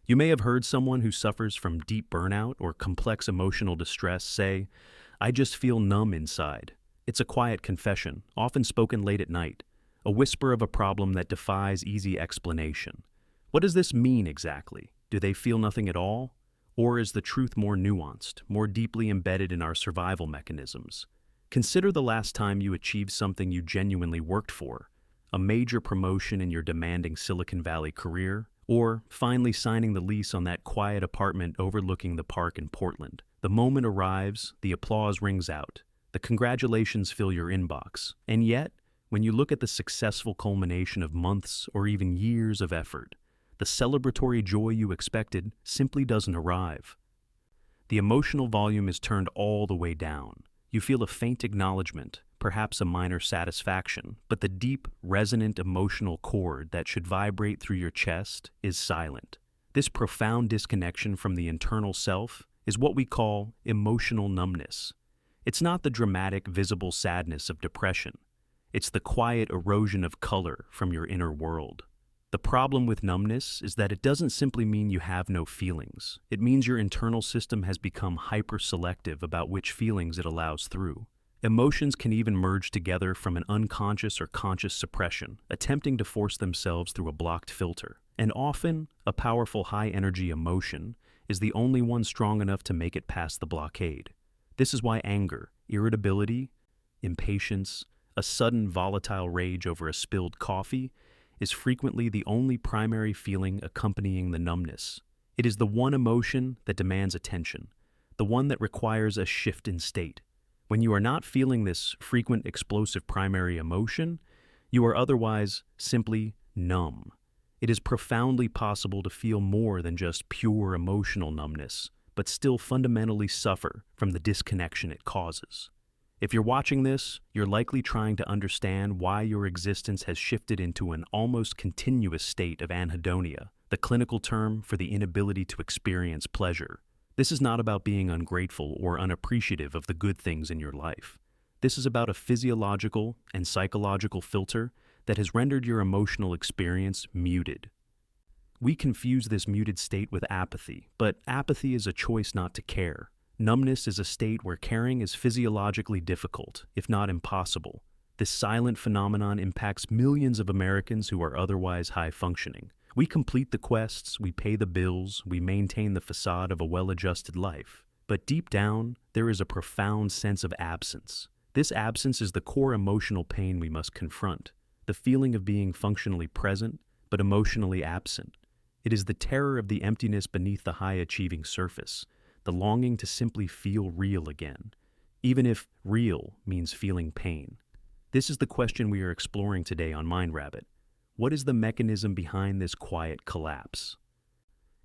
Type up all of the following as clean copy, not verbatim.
You may have heard someone who suffers from deep burnout or complex emotional distress say, "I just feel numb inside." It's a quiet confession, often spoken late at night, a whisper of a problem that defies easy explanation. What does this mean exactly? Do they feel nothing at all? Or is the truth more nuanced, more deeply embedded in our survival mechanisms? Consider the last time you achieved something you genuinely worked for, a major promotion in your demanding Silicon Valley career, or finally signing the lease on that quiet apartment overlooking the park in Portland. The moment arrives, the applause rings out, the congratulations fill your inbox, and yet, when you look at the successful culmination of months or even years of effort, the celebratory joy you expected simply doesn't arrive. The emotional volume is turned all the way down. You feel a faint acknowledgement, perhaps a minor satisfaction, but the deep, resonant emotional chord that should vibrate through your chest is silent. This profound disconnection from the internal self is what we call emotional numbness. It's not the dramatic, visible sadness of depression. It's the quiet erosion of color from your inner world. The problem with numbness is that it doesn't simply mean you have no feelings. It means your internal system has become hyper-selective about which feelings it allows through. Emotions can even merge together from an unconscious or conscious suppression, attempting to force themselves through a blocked filter. And often, a powerful high-energy emotion is the only one strong enough to make it past the blockade. This is why anger, irritability, impatience, a sudden volatile rage over a spilled coffee is frequently the only primary feeling accompanying the numbness. It is the one emotion that demands attention, the one that requires a shift in state. When you are not feeling this frequent explosive primary emotion, you are otherwise simply numb. It is profoundly possible to feel more than just pure emotional numbness, but still fundamentally suffer from the disconnection it causes. If you're watching this, you're likely trying to understand why your existence has shifted into an almost continuous state of anhedonia, the clinical term for the inability to experience pleasure. This is not about being ungrateful or unappreciative of the good things in your life. This is about a physiological and psychological filter that has rendered your emotional experience muted. We confuse this muted state with apathy, but apathy is a choice not to care. Numbness is a state where caring is physiologically difficult, if not impossible. This silent phenomenon impacts millions of Americans who are otherwise high-functioning. We complete the quests, we pay the bills, we maintain the facade of a well-adjusted life. But deep down, there is a profound sense of absence. This absence is the core emotional pain we must confront, the feeling of being functionally present, but emotionally absent. It is the terror of the emptiness beneath the high-achieving surface, the longing to simply feel real again, even if real means feeling pain. This is the question we are exploring today on MindRabbit. What is the mechanism behind this quiet collapse?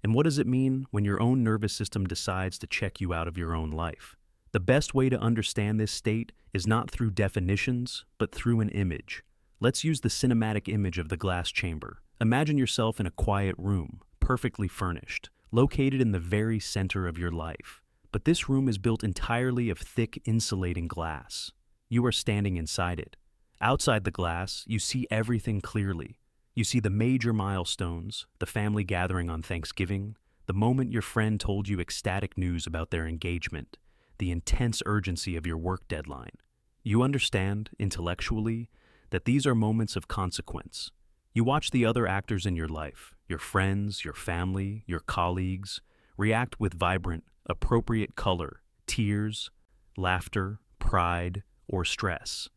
And what does it mean when your own nervous system decides to check you out of your own life? The best way to understand this state is not through definitions, but through an image. Let's use the cinematic image of the glass chamber. Imagine yourself in a quiet room, perfectly furnished, located in the very center of your life. But this room is built entirely of thick, insulating glass. You are standing inside it. Outside the glass, you see everything clearly. You see the major milestones, the family gathering on Thanksgiving, the moment your friend told you ecstatic news about their engagement, the intense urgency of your work deadline. You understand, intellectually, that these are moments of consequence. You watch the other actors in your life, your friends, your family, your colleagues, react with vibrant, appropriate color, tears, laughter, pride, or stress.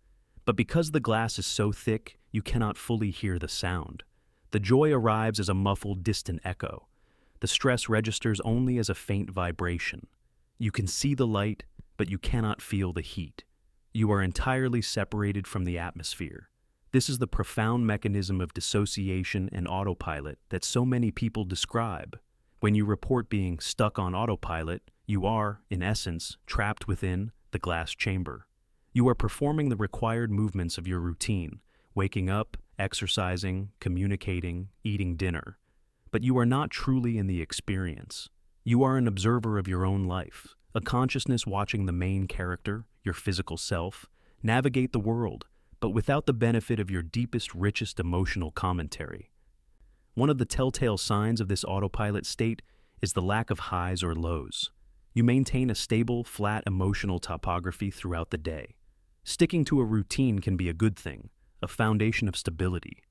But because the glass is so thick, you cannot fully hear the sound. The joy arrives as a muffled, distant echo. The stress registers only as a faint vibration. You can see the light, but you cannot feel the heat. You are entirely separated from the atmosphere. This is the profound mechanism of dissociation and autopilot that so many people describe. When you report being stuck on autopilot, you are, in essence, trapped within the glass chamber. You are performing the required movements of your routine, waking up, exercising, communicating, eating dinner. But you are not truly in the experience. You are an observer of your own life, a consciousness watching the main character, your physical self, navigate the world, but without the benefit of your deepest, richest emotional commentary. One of the telltale signs of this autopilot state is the lack of highs or lows. You maintain a stable, flat emotional topography throughout the day. Sticking to a routine can be a good thing, a foundation of stability.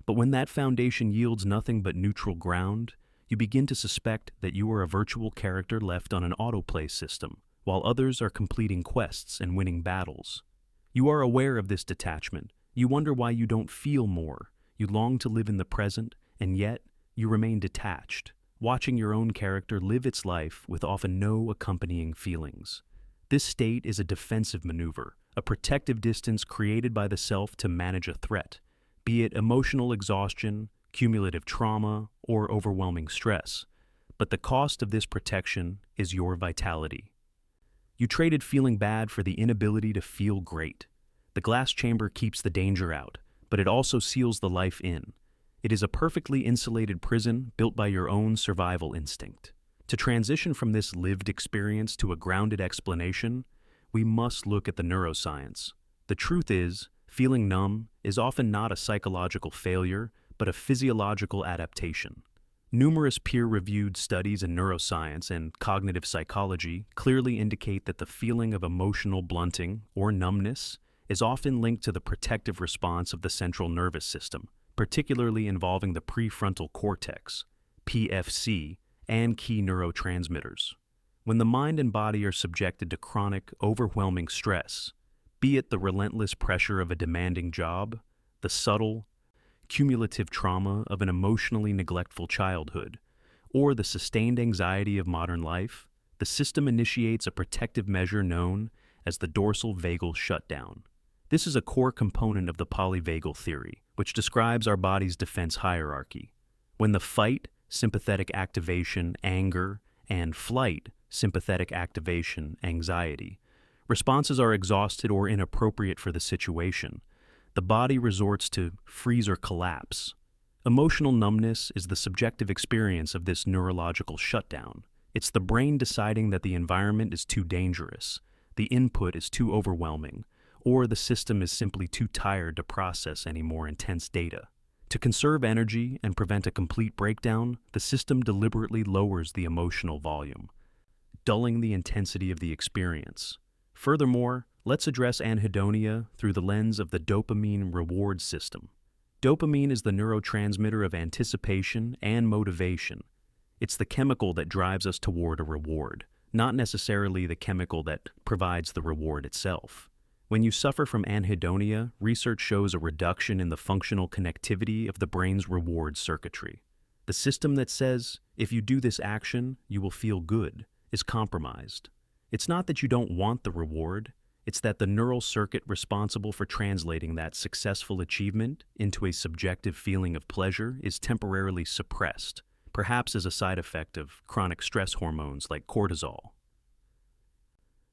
But when that foundation yields nothing but neutral ground, you begin to suspect that you are a virtual character left on an autoplay system, while others are completing quests and winning battles. You are aware of this detachment. You wonder why you don't feel more. You long to live in the present, and yet you remain detached, watching your own character live its life with often no accompanying feelings. This state is a defensive maneuver, a protective distance created by the self to manage a threat, be it emotional exhaustion, cumulative trauma, or overwhelming stress. But the cost of this protection is your vitality. You traded feeling bad for the inability to feel great. The glass chamber keeps the danger out, but it also seals the life in. It is a perfectly insulated prison built by your own survival instinct. To transition from this lived experience to a grounded explanation, we must look at the neuroscience. The truth is, feeling numb is often not a psychological failure, but a physiological adaptation. Numerous peer-reviewed studies in neuroscience and cognitive psychology clearly indicate that the feeling of emotional blunting, or numbness, is often linked to the protective response of the central nervous system, particularly involving the prefrontal cortex, PFC, and key neurotransmitters. When the mind and body are subjected to chronic, overwhelming stress, be it the relentless pressure of a demanding job, the subtle, cumulative trauma of an emotionally neglectful childhood, or the sustained anxiety of modern life, the system initiates a protective measure known as the dorsal vagal shutdown. This is a core component of the polyvagal theory, which describes our body's defense hierarchy. When the fight, sympathetic activation, anger, and flight, sympathetic activation, anxiety, responses are exhausted or inappropriate for the situation, the body resorts to freeze or collapse. Emotional numbness is the subjective experience of this neurological shutdown. It's the brain deciding that the environment is too dangerous, the input is too overwhelming, or the system is simply too tired to process any more intense data. To conserve energy and prevent a complete breakdown, the system deliberately lowers the emotional volume, dulling the intensity of the experience. Furthermore, let's address anhedonia through the lens of the dopamine reward system. Dopamine is the neurotransmitter of anticipation and motivation. It's the chemical that drives us toward a reward, not necessarily the chemical that provides the reward itself. When you suffer from anhedonia, research shows a reduction in the functional connectivity of the brain's reward circuitry. The system that says, if you do this action, you will feel good, is compromised. It's not that you don't want the reward, it's that the neural circuit responsible for translating that successful achievement into a subjective feeling of pleasure is temporarily suppressed, perhaps as a side effect of chronic stress hormones like cortisol.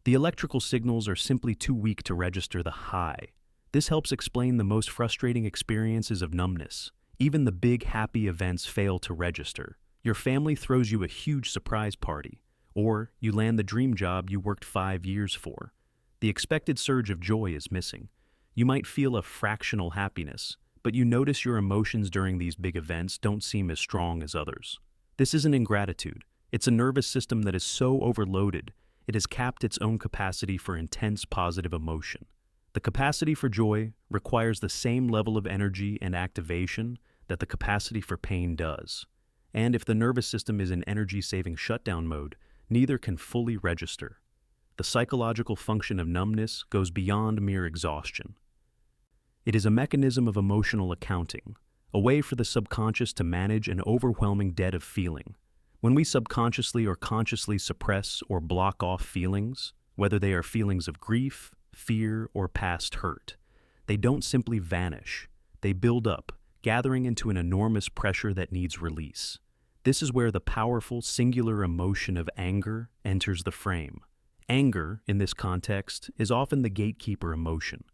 The electrical signals are simply too weak to register the high. This helps explain the most frustrating experiences of numbness. Even the big happy events fail to register. Your family throws you a huge surprise party, or you land the dream job you worked 5 years for. The expected surge of joy is missing. You might feel a fractional happiness, but you notice your emotions during these big events don't seem as strong as others. This isn't ingratitude. It's a nervous system that is so overloaded, it has capped its own capacity for intense positive emotion. The capacity for joy requires the same level of energy and activation that the capacity for pain does. And if the nervous system is in energy-saving shutdown mode, neither can fully register. The psychological function of numbness goes beyond mere exhaustion. It is a mechanism of emotional accounting, a way for the subconscious to manage an overwhelming debt of feeling. When we subconsciously or consciously suppress or block off feelings, whether they are feelings of grief, fear, or past hurt, they don't simply vanish. They build up, gathering into an enormous pressure that needs release. This is where the powerful, singular emotion of anger enters the frame. Anger, in this context, is often the gatekeeper emotion.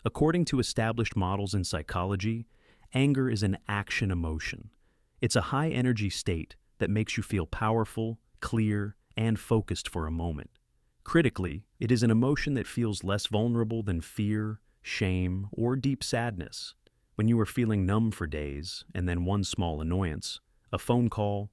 According to established models in psychology, anger is an action emotion. It's a high-energy state that makes you feel powerful, clear, and focused for a moment. Critically, it is an emotion that feels less vulnerable than fear, shame, or deep sadness. when you are feeling numb for days and then one small annoyance, a phone call,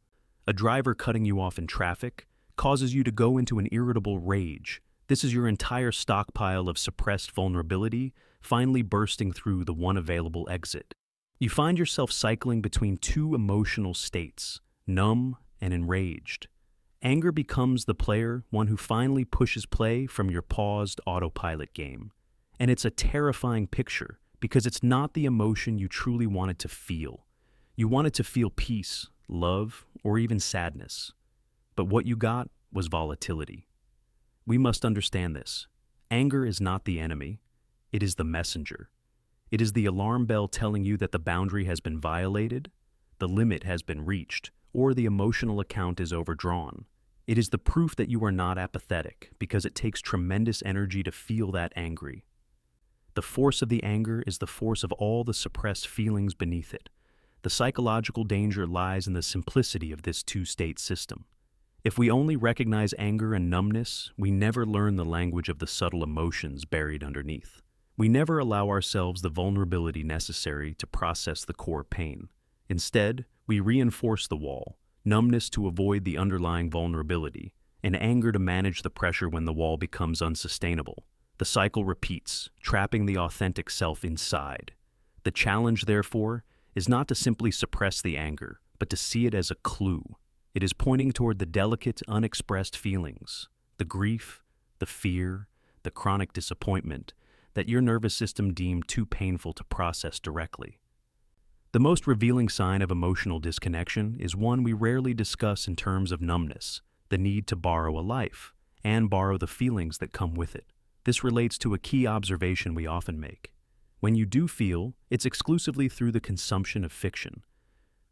a driver cutting you off in traffic, causes you to go into an irritable rage. This is your entire stockpile of suppressed vulnerability finally bursting through the one available exit. You find yourself cycling between two emotional states, numb and enraged. Anger becomes the player, one who finally pushes play from your paused autopilot game. And it's a terrifying picture because it's not the emotion you truly wanted to feel. You wanted to feel peace, love, or even sadness. But what you got was volatility. We must understand this. Anger is not the enemy. It is the messenger. It is the alarm bell telling you that the boundary has been violated, the limit has been reached, or the emotional account is overdrawn. It is the proof that you are not apathetic because it takes tremendous energy to feel that angry. The force of the anger is the force of all the suppressed feelings beneath it. The psychological danger lies in the simplicity of this two-state system. If we only recognize anger and numbness, we never learn the language of the subtle emotions buried underneath. We never allow ourselves the vulnerability necessary to process the core pain. Instead, we reinforce the wall, numbness to avoid the underlying vulnerability, and anger to manage the pressure when the wall becomes unsustainable. The cycle repeats, trapping the authentic self inside. The challenge, therefore, is not to simply suppress the anger, but to see it as a clue. It is pointing toward the delicate, unexpressed feelings, the grief, the fear, the chronic disappointment that your nervous system deemed too painful to process directly. The most revealing sign of emotional disconnection is one we rarely discuss in terms of numbness, the need to borrow a life, and borrow the feelings that come with it. This relates to a key observation we often make. When you do feel, it's exclusively through the consumption of fiction,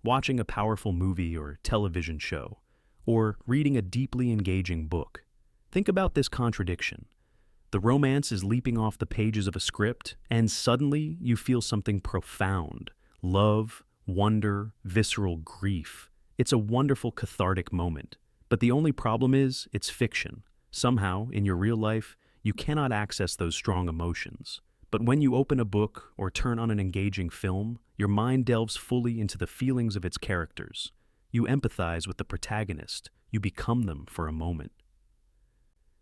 watching a powerful movie or television show, or reading a deeply engaging book. Think about this contradiction. The romance is leaping off the pages of a script, and suddenly you feel something profound. Love, wonder, visceral grief. It's a wonderful cathartic moment. But the only problem is, it's fiction. Somehow, in your real life, you cannot access those strong emotions. But when you open a book or turn on an engaging film, your mind delves fully into the feelings of its characters. You empathize with the protagonist. You become them for a moment.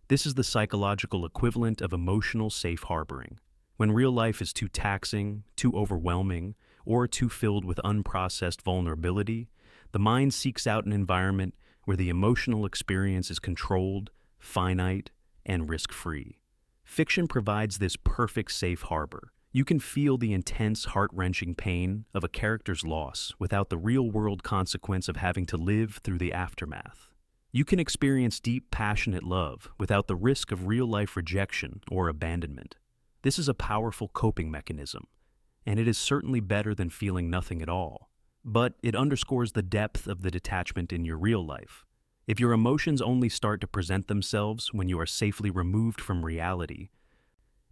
This is the psychological equivalent of emotional safe harboring. When real life is too taxing, too overwhelming, or too filled with unprocessed vulnerability, the mind seeks out an environment where the emotional experience is controlled, finite, and risk-free. Fiction provides this perfect safe harbor. You can feel the intense, heart-wrenching pain of a character's loss without the real-world consequence of having to live through the aftermath. You can experience deep, passionate love without the risk of real-life rejection or abandonment. This is a powerful coping mechanism, and it is certainly better than feeling nothing at all. But it underscores the depth of the detachment in your real life. If your emotions only start to present themselves when you are safely removed from reality,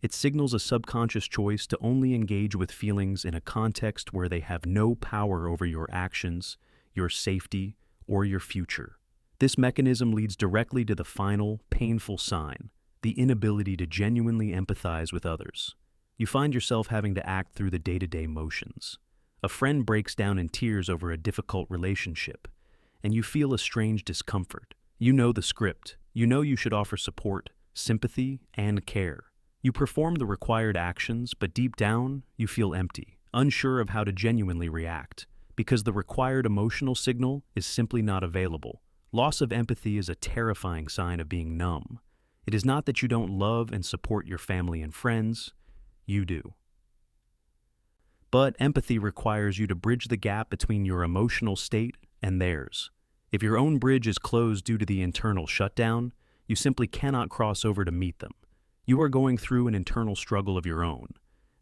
it signals a subconscious choice to only engage with feelings in a context where they have no power over your actions, your safety, or your future. This mechanism leads directly to the final, painful sign, the inability to genuinely empathize with others. You find yourself having to act through the day-to-day motions. A friend breaks down in tears over a difficult relationship, and you feel a strange discomfort. You know the script. You know you should offer support, sympathy, and care. You perform the required actions, but deep down, you feel empty, unsure of how to genuinely react, because the required emotional signal is simply not available. Loss of empathy is a terrifying sign of being numb. It is not that you don't love and support your family and friends. You do. But empathy requires you to bridge the gap between your emotional state and theirs. If your own bridge is closed due to the internal shutdown, you simply cannot cross over to meet them. You are going through an internal struggle of your own,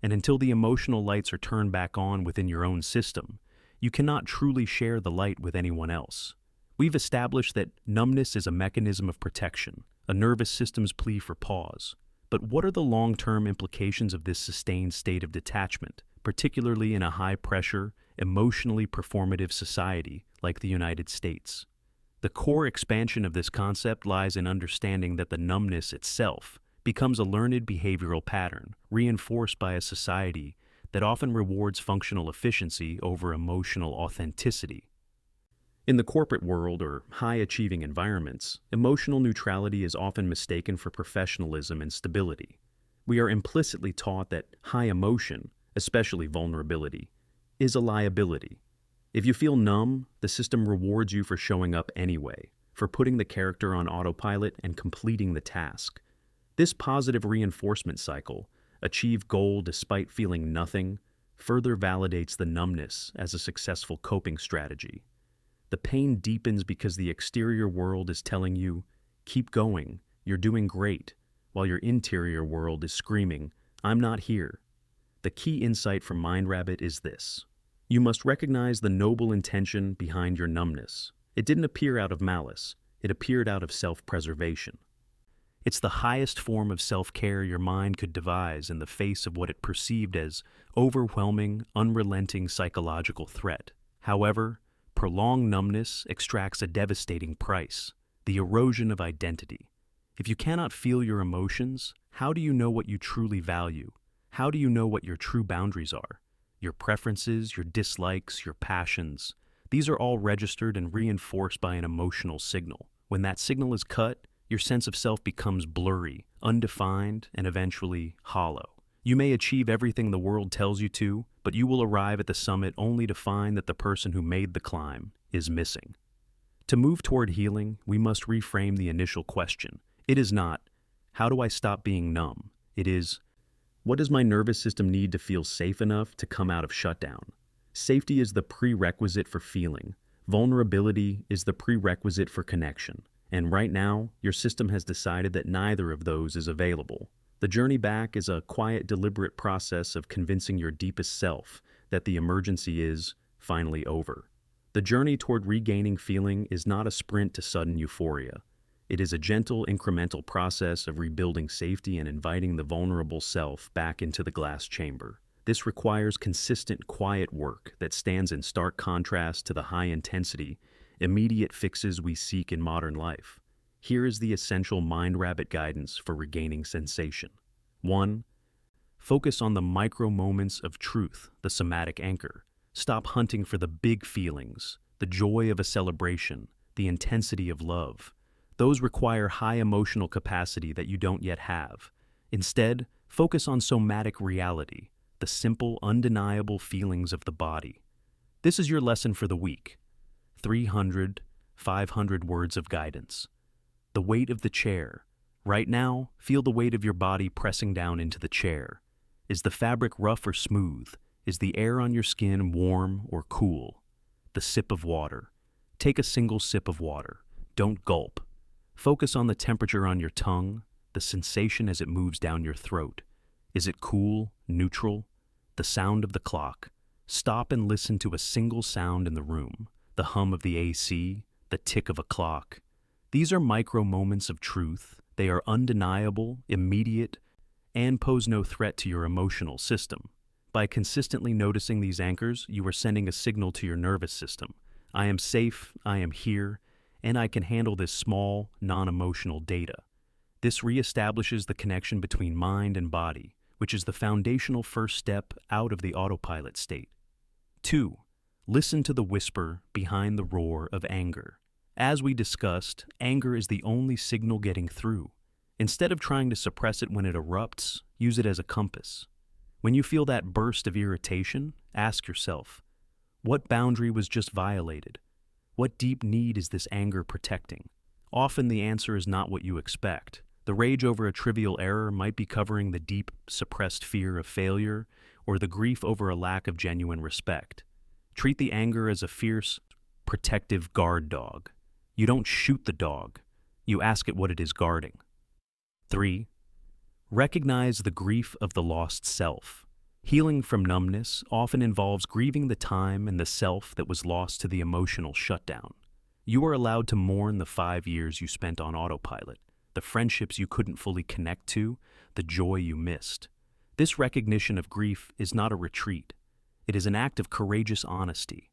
and until the emotional lights are turned back on within your own system, you cannot truly share the light with anyone else. We've established that numbness is a mechanism of protection, a nervous system's plea for pause. But what are the long-term implications of this sustained state of detachment, particularly in a high-pressure, emotionally performative society like the United States? The core expansion of this concept lies in understanding that the numbness itself becomes a learned behavioral pattern, reinforced by a society that often rewards functional efficiency over emotional authenticity. In the corporate world or high-achieving environments, emotional neutrality is often mistaken for professionalism and stability. We are implicitly taught that high emotion, especially vulnerability, is a liability. If you feel numb, the system rewards you for showing up anyway, for putting the character on autopilot and completing the task. This positive reinforcement cycle, achieve goal despite feeling nothing, further validates the numbness as a successful coping strategy. The pain deepens because the exterior world is telling you, keep going, you're doing great, while your interior world is screaming, I'm not here. The key insight from MindRabbit is this. You must recognize the noble intention behind your numbness. It didn't appear out of malice, it appeared out of self-preservation. It's the highest form of self-care your mind could devise in the face of what it perceived as overwhelming, unrelenting psychological threat. However, prolonged numbness extracts a devastating price, the erosion of identity. If you cannot feel your emotions, how do you know what you truly value? How do you know what your true boundaries are? Your preferences, your dislikes, your passions. These are all registered and reinforced by an emotional signal. When that signal is cut, your sense of self becomes blurry, undefined, and eventually hollow. You may achieve everything the world tells you to, but you will arrive at the summit only to find that the person who made the climb is missing. To move toward healing, we must reframe the initial question. It is not, how do I stop being numb? It is, what does my nervous system need to feel safe enough to come out of shutdown? Safety is the prerequisite for feeling. Vulnerability is the prerequisite for connection. And right now, your system has decided that neither of those is available. The journey back is a quiet, deliberate process of convincing your deepest self that the emergency is finally over. The journey toward regaining feeling is not a sprint to sudden euphoria. It is a gentle, incremental process of rebuilding safety and inviting the vulnerable self back into the glass chamber. This requires consistent, quiet work that stands in stark contrast to the high-intensity, immediate fixes we seek in modern life. Here is the essential MindRabbit guidance for regaining sensation. 1. Focus on the micro moments of truth, the somatic anchor. Stop hunting for the big feelings, the joy of a celebration, the intensity of love. Those require high emotional capacity that you don't yet have. Instead, focus on somatic reality, the simple, undeniable feelings of the body. This is your lesson for the week. 300, 500 words of guidance. The weight of the chair. Right now, feel the weight of your body pressing down into the chair. Is the fabric rough or smooth? Is the air on your skin warm or cool? The sip of water. Take a single sip of water. Don't gulp. Focus on the temperature on your tongue, the sensation as it moves down your throat. Is it cool, neutral? The sound of the clock. Stop and listen to a single sound in the room. The hum of the AC, the tick of a clock. These are micro moments of truth. They are undeniable, immediate, and pose no threat to your emotional system. By consistently noticing these anchors, you are sending a signal to your nervous system. I am safe, I am here, and I can handle this small, non-emotional data. This reestablishes the connection between mind and body, which is the foundational first step out of the autopilot state. 2. Listen to the whisper behind the roar of anger. As we discussed, anger is the only signal getting through. Instead of trying to suppress it when it erupts, use it as a compass. When you feel that burst of irritation, ask yourself, what boundary was just violated? What deep need is this anger protecting? Often the answer is not what you expect. The rage over a trivial error might be covering the deep, suppressed fear of failure or the grief over a lack of genuine respect. Treat the anger as a fierce, protective guard dog. You don't shoot the dog. You ask it what it is guarding. 3. Recognize the grief of the lost self. Healing from numbness often involves grieving the time and the self that was lost to the emotional shutdown. You are allowed to mourn the 5 years you spent on autopilot, the friendships you couldn't fully connect to, the joy you missed. This recognition of grief is not a retreat. It is an act of courageous honesty.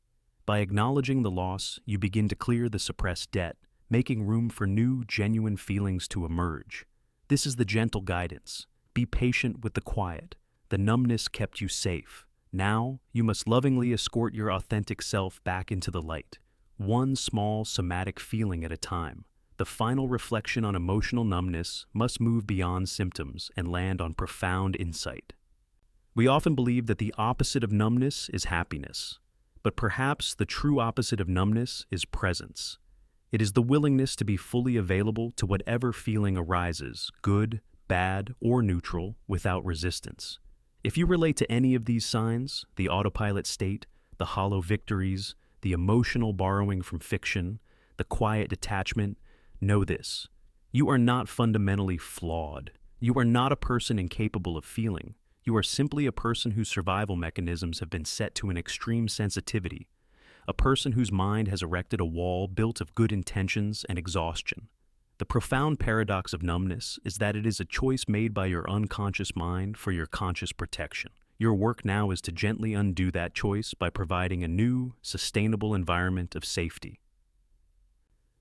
By acknowledging the loss, you begin to clear the suppressed debt, making room for new, genuine feelings to emerge. This is the gentle guidance. Be patient with the quiet. The numbness kept you safe. Now, you must lovingly escort your authentic self back into the light, one small somatic feeling at a time. The final reflection on emotional numbness must move beyond symptoms and land on profound insight. We often believe that the opposite of numbness is happiness, but perhaps the true opposite of numbness is presence. It is the willingness to be fully available to whatever feeling arises, good, bad, or neutral, without resistance. If you relate to any of these signs, the autopilot state, the hollow victories, the emotional borrowing from fiction, the quiet detachment, know this: you are not fundamentally flawed. You are not a person incapable of feeling. You are simply a person whose survival mechanisms have been set to an extreme sensitivity, a person whose mind has erected a wall built of good intentions and exhaustion. The profound paradox of numbness is that it is a choice made by your unconscious mind for your conscious protection. Your work now is to gently undo that choice by providing a new, sustainable environment of safety.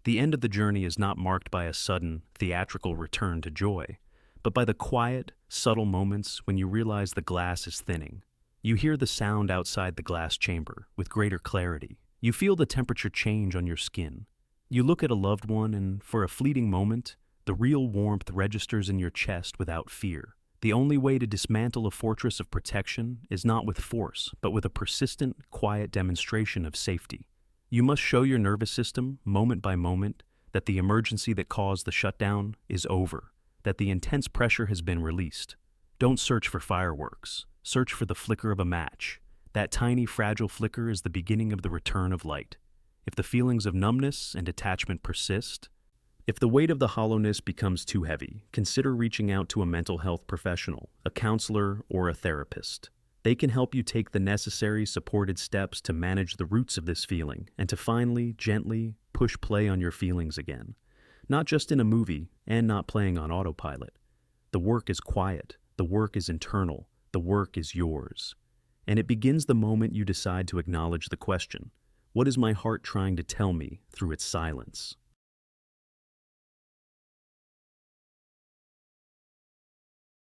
The end of the journey is not marked by a sudden, theatrical return to joy, but by the quiet, subtle moments when you realize the glass is thinning. You hear the sound outside the glass chamber with greater clarity. You feel the temperature change on your skin. You look at a loved one and, for a fleeting moment, the real warmth registers in your chest without fear. The only way to dismantle a fortress of protection is not with force, but with a persistent, quiet demonstration of safety. You must show your nervous system, moment by moment, that the emergency that caused the shutdown is over, that the intense pressure has been released. Don't search for fireworks. Search for the flicker of a match. That tiny, fragile flicker is the beginning of the return of light. If the feelings of numbness and detachment persist, if the weight of the hollowness becomes too heavy, consider reaching out to a mental health professional, a counselor, or a therapist. They can help you take the necessary supported steps to manage the roots of this feeling and to finally, gently push play on your feelings again. Not just in a movie and not playing on autopilot. The work is quiet. The work is internal. The work is yours. And it begins the moment you decide to acknowledge the question: what is my heart trying to tell me through its silence?